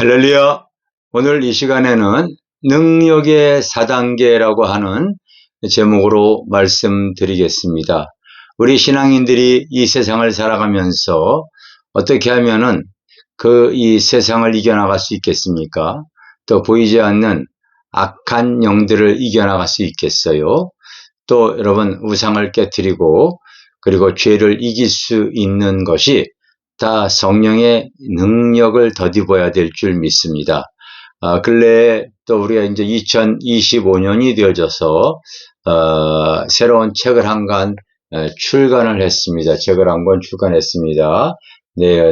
할렐루야! 오늘 이 시간에는 능력의 4단계라고 하는 제목으로 말씀드리겠습니다. 우리 신앙인들이 이 세상을 살아가면서 어떻게 하면은 이 세상을 이겨나갈 수 있겠습니까? 또 보이지 않는 악한 영들을 이겨나갈 수 있겠어요? 또 여러분, 우상을 깨트리고 그리고 죄를 이길 수 있는 것이 다 성령의 능력을 덧입어야 될 줄 믿습니다. 근래에 또 우리가 이제 2025년이 되어져서 새로운 책을 한 권 출간을 했습니다. 책을 한 권 출간했습니다.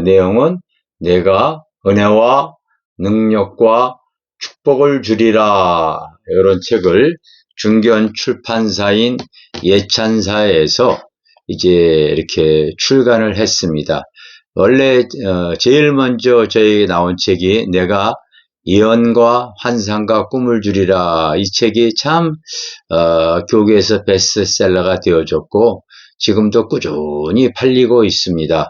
내용은 내가 은혜와 능력과 축복을 주리라, 이런 책을 중견 출판사인 예찬사에서 이제 이렇게 출간을 했습니다. 원래 제일 먼저 저에게 나온 책이 내가 예언과 환상과 꿈을 주리라, 이 책이 참 교계에서 베스트셀러가 되어졌고 지금도 꾸준히 팔리고 있습니다.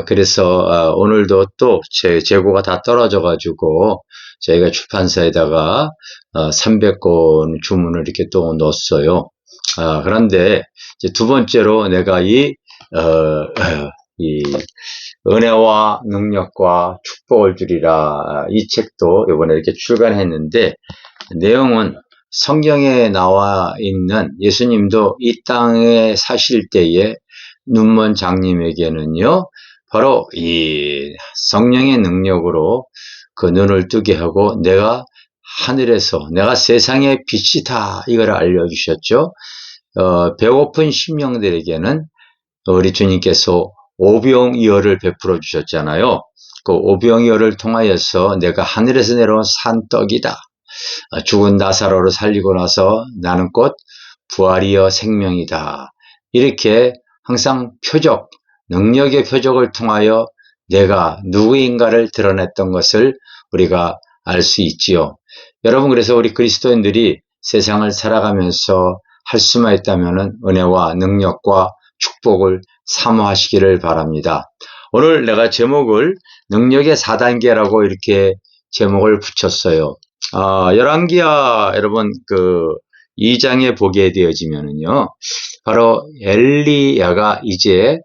그래서 오늘도 또 재고가 다 떨어져 가지고 저희가 출판사에다가 300권 주문을 이렇게 또 넣었어요. 그런데 이제 두 번째로 내가 이 은혜와 능력과 축복을 주리라, 이 책도 이번에 이렇게 출간했는데, 내용은 성경에 나와 있는, 예수님도 이 땅에 사실 때에 눈먼 장님에게는요 바로 이 성령의 능력으로 그 눈을 뜨게 하고 내가 하늘에서 내가 세상의 빛이다, 이걸 알려주셨죠. 배고픈 심령들에게는 우리 주님께서 오병이어를 베풀어 주셨잖아요. 그 오병이어를 통하여서 내가 하늘에서 내려온 산떡이다, 죽은 나사로를 살리고 나서 나는 곧 부활이여 생명이다, 이렇게 항상 표적, 능력의 표적을 통하여 내가 누구인가를 드러냈던 것을 우리가 알 수 있지요. 여러분, 그래서 우리 그리스도인들이 세상을 살아가면서 할 수만 있다면 은혜와 능력과 축복을 사모하시기를 바랍니다. 오늘 내가 제목을 능력의 4단계라고 이렇게 제목을 붙였어요. 열왕기하 여러분 2장에 보게 되어지면은요, 바로 엘리야가 이제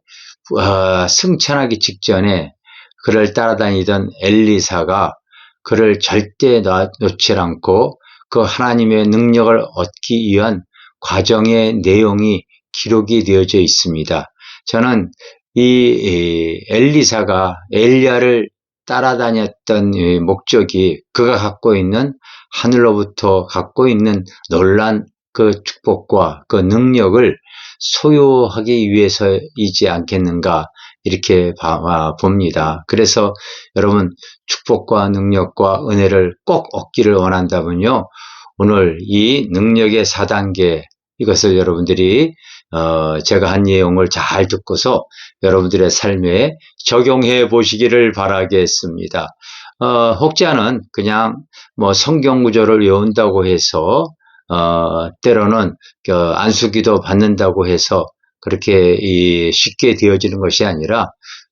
승천하기 직전에 그를 따라다니던 엘리사가 그를 절대 놓지 않고 그 하나님의 능력을 얻기 위한 과정의 내용이 기록이 되어져 있습니다. 저는 이 엘리사가 엘리야를 따라다녔던 목적이 그가 갖고 있는, 하늘로부터 갖고 있는 놀란 그 축복과 그 능력을 소유하기 위해서이지 않겠는가, 이렇게 봅니다. 그래서 여러분, 축복과 능력과 은혜를 꼭 얻기를 원한다면요, 오늘 이 능력의 4단계, 이것을 여러분들이 제가 한 내용을 잘 듣고서 여러분들의 삶에 적용해 보시기를 바라겠습니다. 혹자는 그냥 성경 구절을 외운다고 해서 때로는 안수기도 받는다고 해서 그렇게 쉽게 되어지는 것이 아니라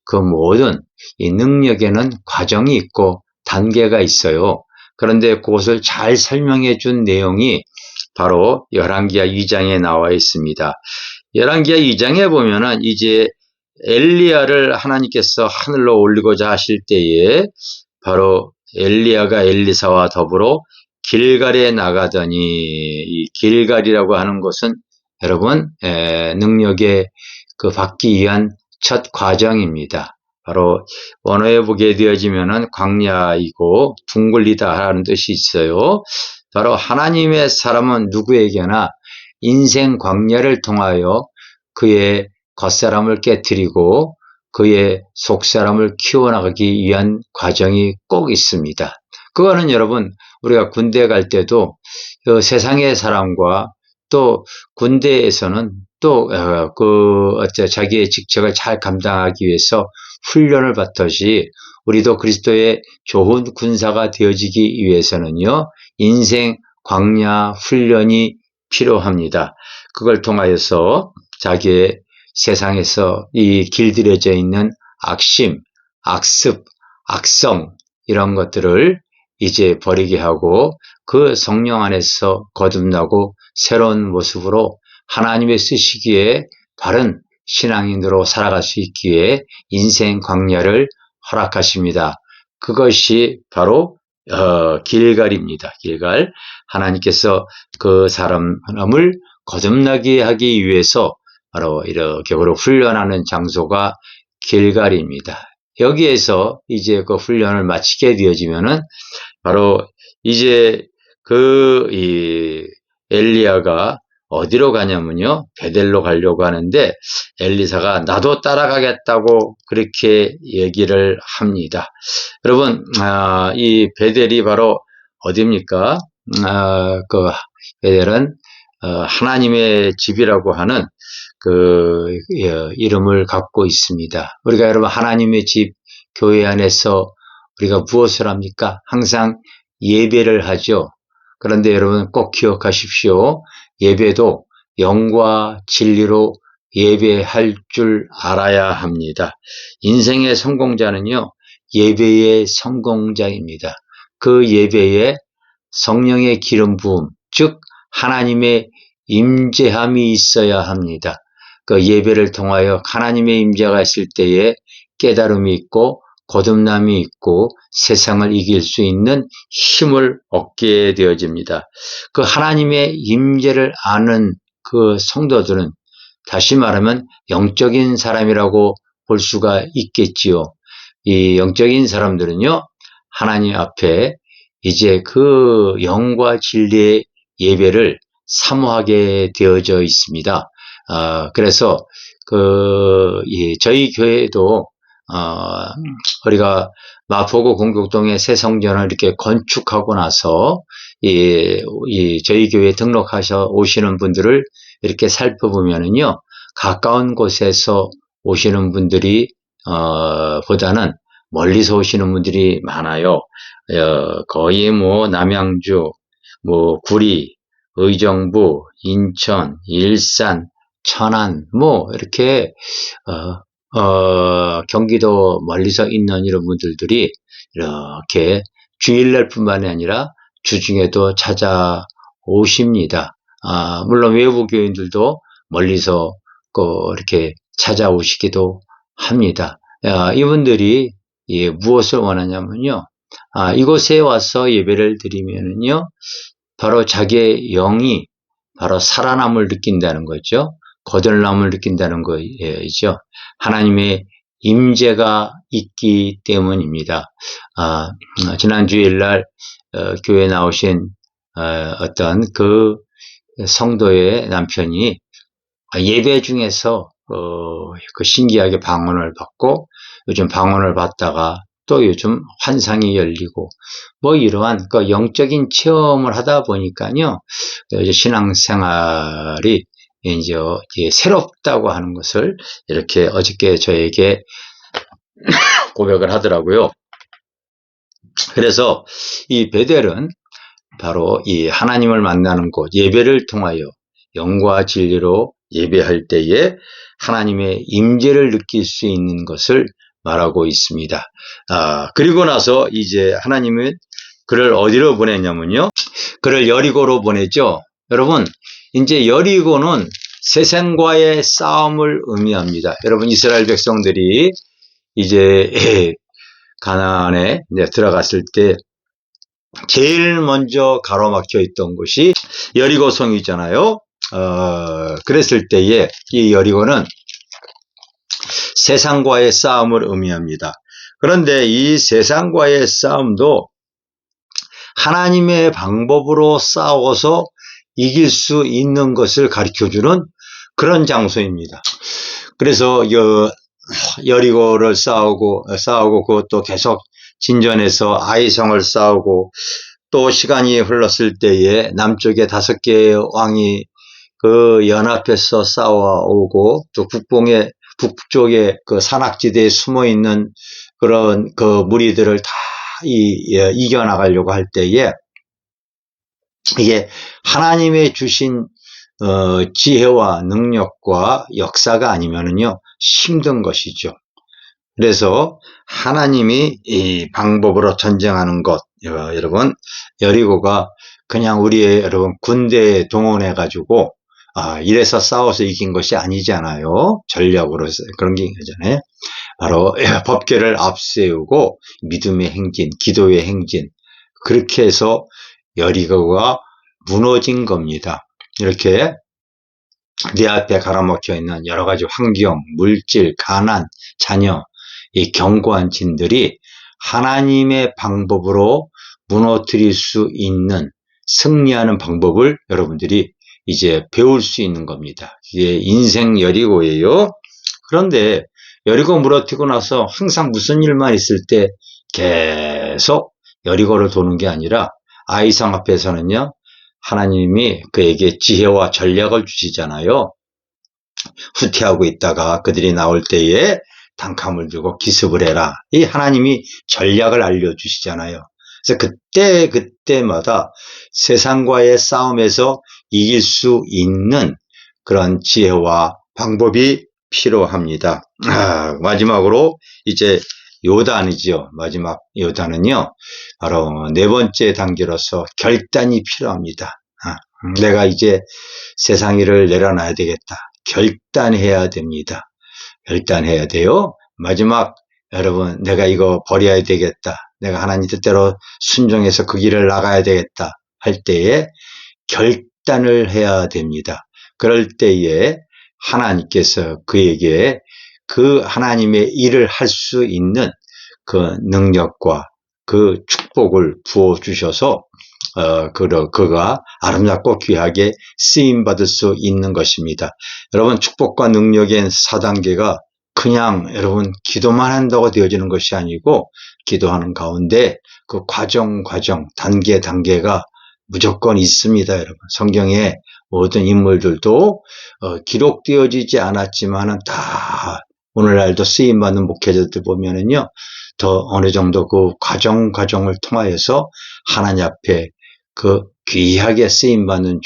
그 모든 이 능력에는 과정이 있고 단계가 있어요. 그런데 그것을 잘 설명해 준 내용이 바로 열왕기하 2장에 나와 있습니다. 열왕기하 2장에 보면은 이제 엘리야를 하나님께서 하늘로 올리고자 하실 때에 바로 엘리야가 엘리사와 더불어 길갈에 나가더니, 이 길갈이라고 하는 곳은 여러분 능력의 받기 위한 첫 과정입니다. 바로 원어에 보게 되어지면은 광야이고 둥글리다 하는 뜻이 있어요. 바로 하나님의 사람은 누구에게나 인생 광야를 통하여 그의 겉사람을 깨트리고 그의 속사람을 키워나가기 위한 과정이 꼭 있습니다. 그거는 여러분, 우리가 군대 갈 때도 세상의 사람과 또 군대에서는 또 자기의 직책을 잘 감당하기 위해서 훈련을 받듯이 우리도 그리스도의 좋은 군사가 되어지기 위해서는요, 인생 광야 훈련이 필요합니다. 그걸 통하여서 자기의 세상에서 이 길들여져 있는 악심, 악습, 악성, 이런 것들을 이제 버리게 하고 그 성령 안에서 거듭나고 새로운 모습으로 하나님의 쓰시기에 바른 신앙인으로 살아갈 수 있기에 인생 광야를 허락하십니다. 그것이 바로 길갈입니다. 길갈. 하나님께서 그 사람을 거듭나게 하기 위해서 바로 이렇게 훈련하는 장소가 길갈입니다. 여기에서 이제 그 훈련을 마치게 되어지면은 바로 이제 엘리야가 어디로 가냐면요, 베델로 가려고 하는데 엘리사가 나도 따라가겠다고 그렇게 얘기를 합니다. 여러분, 이 베델이 바로 어디입니까? 베델은 하나님의 집이라고 하는 이름을 갖고 있습니다. 우리가 여러분 하나님의 집 교회 안에서 우리가 무엇을 합니까? 항상 예배를 하죠. 그런데 여러분 꼭 기억하십시오. 예배도 영과 진리로 예배할 줄 알아야 합니다. 인생의 성공자는요, 예배의 성공자입니다. 그 예배에 성령의 기름 부음, 즉 하나님의 임재함이 있어야 합니다. 그 예배를 통하여 하나님의 임재가 있을 때에 깨달음이 있고 거듭남이 있고 세상을 이길 수 있는 힘을 얻게 되어집니다. 그 하나님의 임재를 아는 그 성도들은 다시 말하면 영적인 사람이라고 볼 수가 있겠지요. 이 영적인 사람들은요, 하나님 앞에 이제 그 영과 진리의 예배를 사모하게 되어져 있습니다. 그래서 저희 교회도 우리가 마포구 공덕동에 새 성전을 이렇게 건축하고 나서 저희 교회에 등록하셔 오시는 분들을 이렇게 살펴보면은요, 가까운 곳에서 오시는 분들이 보다는 멀리서 오시는 분들이 많아요. 거의 남양주, 구리, 의정부, 인천, 일산, 천안, 이렇게 경기도 멀리서 있는 이런 분들이 이렇게 주일날 뿐만이 아니라 주중에도 찾아오십니다. 물론 외부 교인들도 멀리서 이렇게 찾아오시기도 합니다. 이분들이 무엇을 원하냐면요, 이곳에 와서 예배를 드리면은요, 바로 자기의 영이 바로 살아남을 느낀다는 거죠. 거듭남을 느낀다는 거죠. 하나님의 임재가 있기 때문입니다. 지난 주일날 교회에 나오신 어떤 그 성도의 남편이 예배 중에서 신기하게 방언을 받고, 요즘 방언을 받다가 또 요즘 환상이 열리고 이러한 영적인 체험을 하다 보니까요, 이제 신앙생활이 이제 새롭다고 하는 것을 이렇게 어저께 저에게 고백을 하더라고요. 그래서 이 베델은 바로 이 하나님을 만나는 곳, 예배를 통하여 영과 진리로 예배할 때에 하나님의 임재를 느낄 수 있는 것을 말하고 있습니다. 그리고 나서 이제 하나님은 그를 어디로 보냈냐면요, 그를 여리고로 보냈죠. 여러분, 이제 여리고는 세상과의 싸움을 의미합니다. 여러분, 이스라엘 백성들이 이제 가나안에 들어갔을 때 제일 먼저 가로막혀 있던 곳이 여리고성이잖아요. 그랬을 때에 이 여리고는 세상과의 싸움을 의미합니다. 그런데 이 세상과의 싸움도 하나님의 방법으로 싸워서 이길 수 있는 것을 가르쳐주는 그런 장소입니다. 그래서 여리고를 싸우고 그것도 계속 진전해서 아이성을 싸우고, 또 시간이 흘렀을 때에 남쪽에 5개의 왕이 연합해서 싸워오고, 또 북쪽에 산악지대에 숨어 있는 그런 무리들을 다 이겨나가려고 할 때에 이게 하나님의 주신 지혜와 능력과 역사가 아니면은요, 힘든 것이죠. 그래서 하나님이 이 방법으로 전쟁하는 것, 여러분, 여리고가 그냥 우리의 여러분 군대에 동원해 가지고 이래서 싸워서 이긴 것이 아니잖아요. 전략으로 그런 게 있잖아요. 바로 법궤를 앞세우고 믿음의 행진, 기도의 행진, 그렇게 해서 여리고가 무너진 겁니다. 이렇게 내 앞에 갈아먹혀 있는 여러 가지 환경, 물질, 가난, 자녀, 이 견고한 진들이 하나님의 방법으로 무너뜨릴 수 있는 승리하는 방법을 여러분들이 이제 배울 수 있는 겁니다. 이게 인생 여리고예요. 그런데 여리고 무너뜨리고 나서 항상 무슨 일만 있을 때 계속 여리고를 도는 게 아니라 아이성 앞에서는요, 하나님이 그에게 지혜와 전략을 주시잖아요. 후퇴하고 있다가 그들이 나올 때에 단칼을 들고 기습을 해라. 이 하나님이 전략을 알려주시잖아요. 그래서 그때마다 세상과의 싸움에서 이길 수 있는 그런 지혜와 방법이 필요합니다. 마지막으로 이제 요단이죠. 마지막 요단은요, 바로 네 번째 단계로서 결단이 필요합니다. 내가 이제 세상 일을 내려놔야 되겠다. 결단해야 됩니다. 결단해야 돼요. 마지막, 여러분, 내가 이거 버려야 되겠다. 내가 하나님 뜻대로 순종해서 그 길을 나가야 되겠다. 할 때에 결단을 해야 됩니다. 그럴 때에 하나님께서 그에게 그 하나님의 일을 할 수 있는 그 능력과 그 축복을 부어주셔서 그가 아름답고 귀하게 쓰임받을 수 있는 것입니다. 여러분, 축복과 능력의 4단계가 그냥 여러분 기도만 한다고 되어지는 것이 아니고, 기도하는 가운데 그 과정, 단계가 무조건 있습니다. 여러분, 성경에 모든 인물들도 기록되어지지 않았지만은 다 오늘날도 쓰임받는 목회자들 보면은요, 더 어느 정도 그 과정을 통하여서 하나님 앞에 그 귀하게 쓰임받는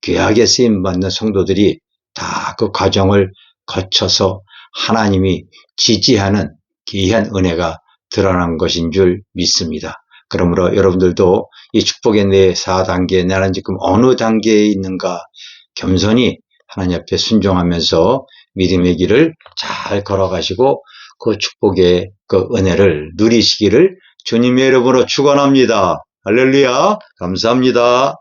귀하게 쓰임받는 성도들이 다 그 과정을 거쳐서 하나님이 지지하는 귀한 은혜가 드러난 것인 줄 믿습니다. 그러므로 여러분들도 이 축복의 내 4단계, 나는 지금 어느 단계에 있는가 겸손히 하나님 앞에 순종하면서 믿음의 길을 잘 걸어가시고 그 축복의 그 은혜를 누리시기를 주님의 이름으로 축원합니다. 할렐루야. 감사합니다.